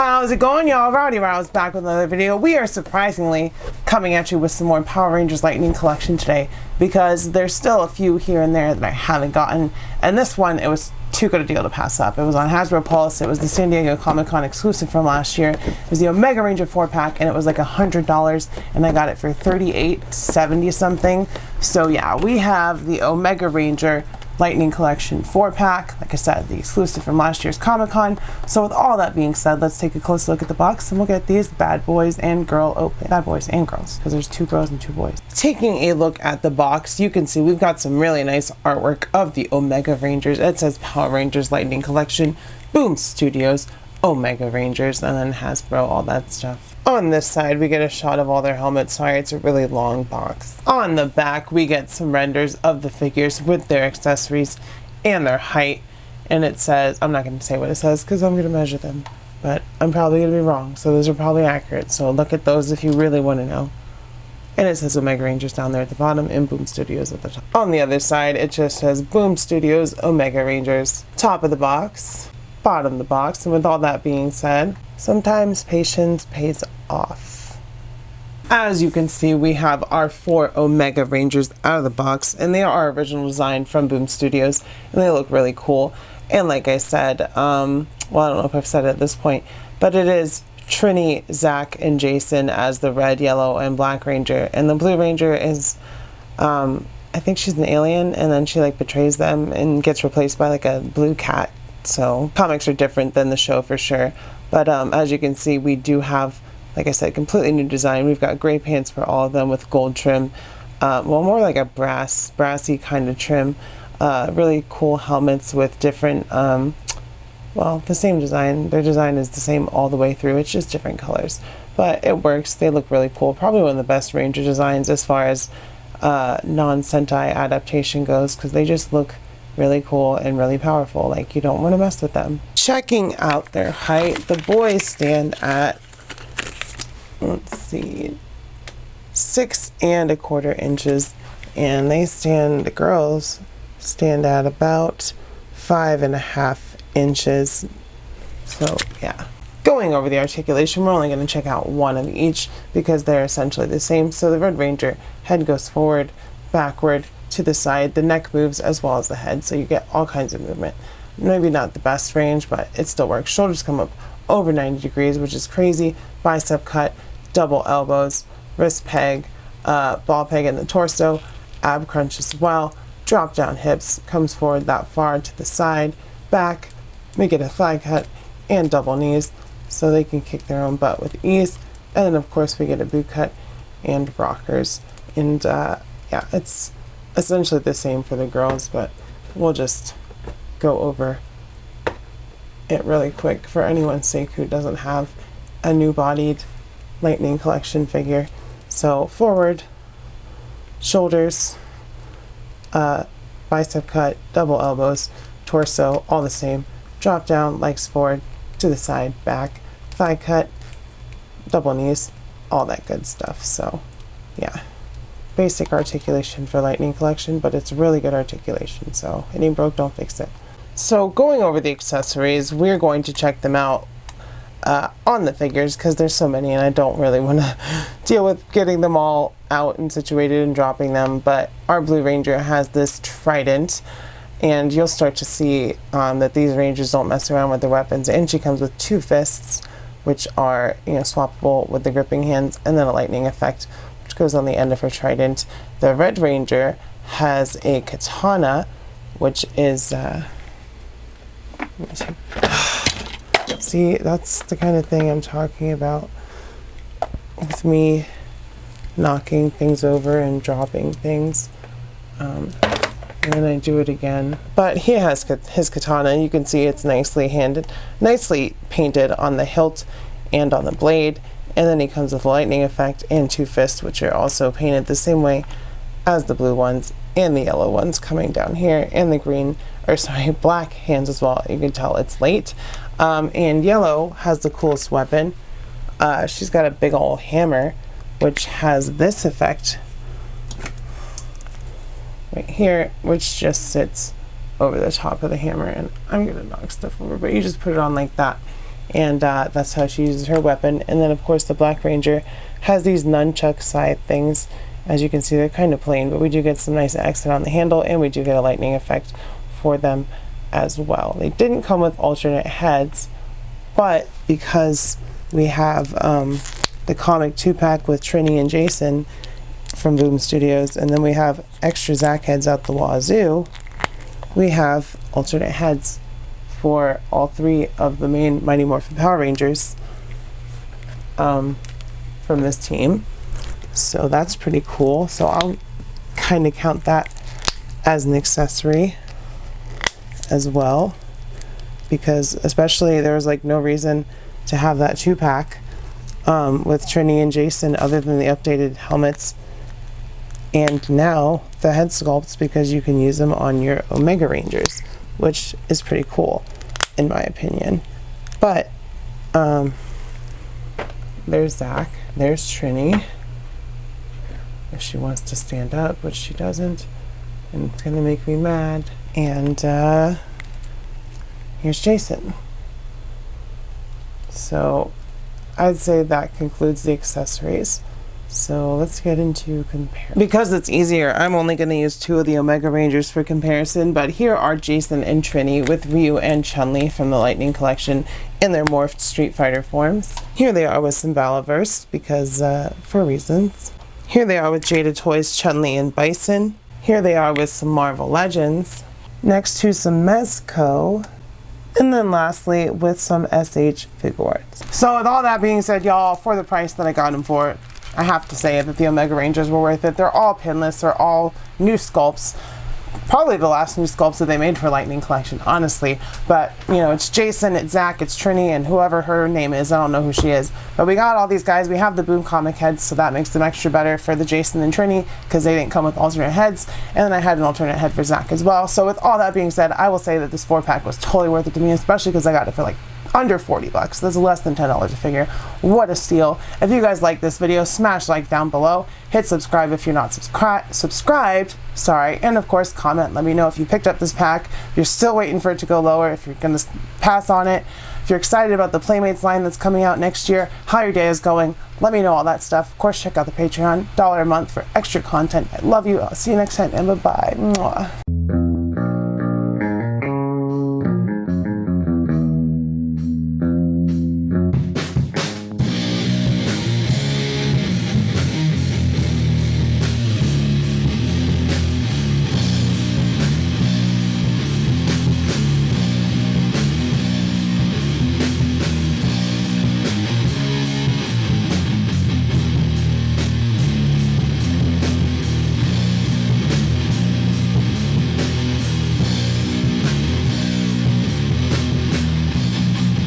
How's it going, y'all? Rowdy Rouse back with another video. We are surprisingly coming at you with some more Power Rangers Lightning Collection today because there's still a few here and there that I haven't gotten, and this one, it was too good a deal to pass up. It was on Hasbro Pulse. It was the San Diego Comic-Con exclusive from last year. It was the Omega Ranger 4-pack, and it was like $100, and I got it for $38.70 something. So yeah, we have the Omega Ranger Lightning Collection 4-pack, like I said, the exclusive from last year's Comic-Con. So with all that being said, let's take a close look at the box and we'll get these bad boys and girl open. Bad boys and girls, because there's 2 girls and 2 boys. Taking a look at the box, you can see we've got some really nice artwork of the Omega Rangers. It says Power Rangers Lightning Collection, Boom Studios, Omega Rangers, and then Hasbro, all that stuff. On this side, we get a shot of all their helmets. Sorry, it's a really long box. On the back, we get some renders of the figures with their accessories and their height. And it says, I'm not going to say what it says because I'm going to measure them, but I'm probably going to be wrong. So those are probably accurate. So look at those if you really want to know. And it says Omega Rangers down there at the bottom and Boom Studios at the top. On the other side, it just says Boom Studios, Omega Rangers. Top of the box, bottom of the box. And with all that being said, sometimes patience pays off. As you can see, we have our 4 Omega Rangers out of the box, and they are original design from Boom Studios, and they look really cool. And like I said, well, I don't know if I've said it at this point, but it is Trini, Zach, and Jason as the red, yellow, and black Ranger, and the blue Ranger is, I think she's an alien, and then she like betrays them and gets replaced by like a blue cat. So comics are different than the show for sure. But as you can see, we do have, like I said, completely new design. We've got gray pants for all of them with gold trim. Well, more like a brassy kind of trim. Really cool helmets with different, well, the same design. Their design is the same all the way through. It's just different colors. But it works. They look really cool. Probably one of the best Ranger designs as far as non-Sentai adaptation goes, because they just look really cool and really powerful. Like, you don't want to mess with them. Checking out their height, the boys stand at, let's see, 6 1/4 inches, and the girls stand at about 5 1/2 inches. So yeah. Going over the articulation, we're only going to check out one of each because they're essentially the same. So the Red Ranger, head goes forward, backward, to the side, the neck moves as well as the head, so you get all kinds of movement. Maybe not the best range, but it still works. Shoulders come up over 90 degrees, which is crazy. Bicep cut, double elbows, wrist peg, ball peg in the torso, ab crunch as well. Drop down hips, comes forward that far to the side, back, make it a thigh cut, and double knees, so they can kick their own butt with ease. And then of course we get a boot cut and rockers. And yeah, it's essentially the same for the girls, but we'll just go over it really quick for anyone's sake who doesn't have a new bodied Lightning Collection figure. So forward, shoulders, bicep cut, double elbows, torso, all the same. Drop down, legs forward, to the side, back, thigh cut, double knees, all that good stuff. So yeah, basic articulation for Lightning Collection, but it's really good articulation, so it ain't broke, don't fix it. So going over the accessories, we're going to check them out on the figures because there's so many and I don't really want to deal with getting them all out and situated and dropping them. But our Blue Ranger has this trident, and you'll start to see that these Rangers don't mess around with their weapons, and she comes with 2 fists, which are, you know, swappable with the gripping hands, and then a lightning effect which goes on the end of her trident. The Red Ranger has a katana, which is see, that's the kind of thing I'm talking about with me knocking things over and dropping things, and then I do it again. But he has his katana. You can see it's nicely painted on the hilt and on the blade. And then he comes with a lightning effect and 2 fists, which are also painted the same way as the blue ones and the yellow ones coming down here, and the green, or sorry, black hands as well. You can tell it's late. And yellow has the coolest weapon. She's got a big old hammer, which has this effect right here, which just sits over the top of the hammer. And I'm gonna knock stuff over, but you just put it on like that, and that's how she uses her weapon. And then of course the Black Ranger has these nunchuck side things. As you can see, they're kind of plain, but we do get some nice accent on the handle, and we do get a lightning effect for them as well. They didn't come with alternate heads, but because we have the comic 2-pack with Trini and Jason from Boom Studios, and then we have extra Zack heads out the wazoo, we have alternate heads for all 3 of the main Mighty Morphin Power Rangers from this team. So that's pretty cool. So I'll kind of count that as an accessory as well, because especially there was like no reason to have that 2-pack with Trini and Jason other than the updated helmets and now the head sculpts, because you can use them on your Omega Rangers, which is pretty cool in my opinion. But there's Zack, there's Trini if she wants to stand up, which she doesn't, and it's gonna make me mad. And here's Jason. So I'd say that concludes the accessories. So let's get into comparison. Because it's easier, I'm only going to use 2 of the Omega Rangers for comparison, but here are Jason and Trini with Ryu and Chun-Li from the Lightning Collection in their morphed Street Fighter forms. Here they are with some Symboliverse, because for reasons. Here they are with Jada Toys, Chun-Li, and Bison. Here they are with some Marvel Legends. Next to some Mezco. And then lastly with some SH Figuarts. So with all that being said, y'all, for the price that I got them for, I have to say that the Omega Rangers were worth it. They're all pinless, they're all new sculpts. Probably the last new sculpts that they made for Lightning Collection, honestly. But, you know, it's Jason, it's Zack, it's Trini, and whoever her name is. I don't know who she is. But we got all these guys. We have the Boom comic heads, so that makes them extra better for the Jason and Trini, because they didn't come with alternate heads. And then I had an alternate head for Zack as well. So with all that being said, I will say that this 4-pack was totally worth it to me, especially because I got it for like under 40 bucks. That's less than $10 a figure. What a steal. If you guys like this video, smash like down below, hit subscribe if you're not subscribed, and of course comment. Let me know if you picked up this pack, if you're still waiting for it to go lower, if you're gonna pass on it, if you're excited about the Playmates line that's coming out next year, how your day is going. Let me know all that stuff. Of course, check out the Patreon, $1 a month for extra content. I love you. I'll see you next time, and bye-bye.